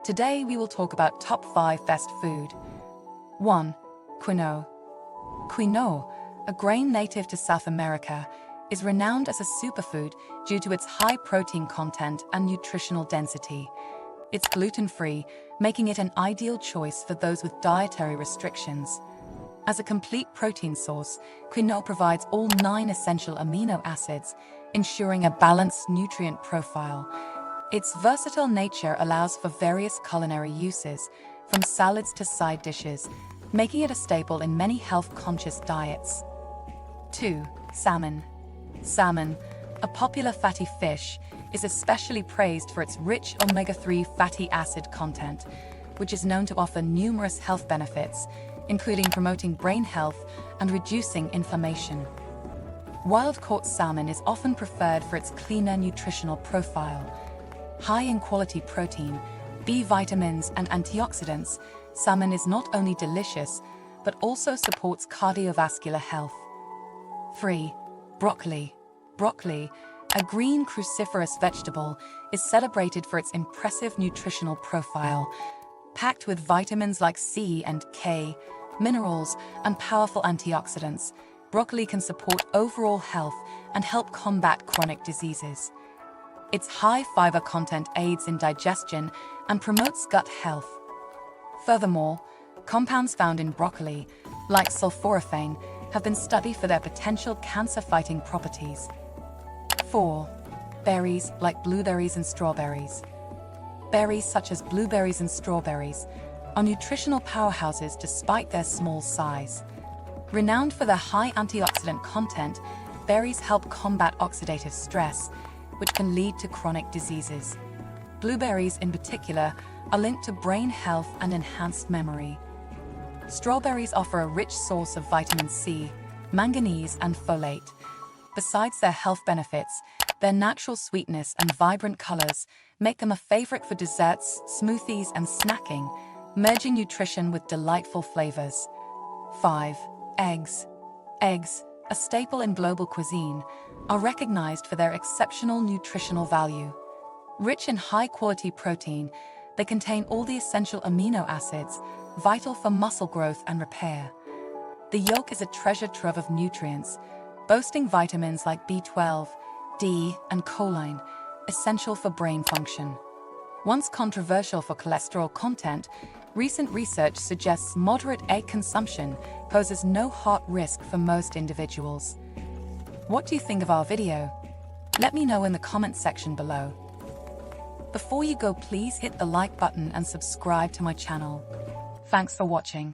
Today we will talk about top 5 best food. 1. Quinoa. Quinoa, a grain native to South America, is renowned as a superfood due to its high protein content and nutritional density. It's gluten-free, making it an ideal choice for those with dietary restrictions. As a complete protein source, quinoa provides all 9 essential amino acids, ensuring a balanced nutrient profile. Its versatile nature allows for various culinary uses, from salads to side dishes, making it a staple in many health-conscious diets. 2. Salmon. Salmon, a popular fatty fish, is especially praised for its rich omega-3 fatty acid content, which is known to offer numerous health benefits, including promoting brain health and reducing inflammation. Wild-caught salmon is often preferred for its cleaner nutritional profile. High in quality protein, B vitamins and antioxidants, salmon is not only delicious, but also supports cardiovascular health. 3. Broccoli. Broccoli, a green cruciferous vegetable, is celebrated for its impressive nutritional profile. Packed with vitamins like C and K, minerals, and powerful antioxidants, broccoli can support overall health and help combat chronic diseases. Its high fiber content aids in digestion and promotes gut health. Furthermore, compounds found in broccoli, like sulforaphane, have been studied for their potential cancer-fighting properties. 4. Berries like blueberries and strawberries. Berries such as blueberries and strawberries are nutritional powerhouses despite their small size. Renowned for their high antioxidant content, berries help combat oxidative stress, which can lead to chronic diseases. Blueberries, in particular, are linked to brain health and enhanced memory. Strawberries offer a rich source of vitamin C, manganese, and folate. Besides their health benefits, their natural sweetness and vibrant colors make them a favorite for desserts, smoothies, and snacking, merging nutrition with delightful flavors. 5. Eggs. Eggs, a staple in global cuisine, are recognized for their exceptional nutritional value. Rich in high-quality protein, they contain all the essential amino acids, vital for muscle growth and repair. The yolk is a treasure trove of nutrients, boasting vitamins like B12, D, and choline, essential for brain function. Once controversial for cholesterol content, recent research suggests moderate egg consumption poses no heart risk for most individuals. What do you think of our video? Let me know in the comment section below. Before you go, please hit the like button and subscribe to my channel. Thanks for watching.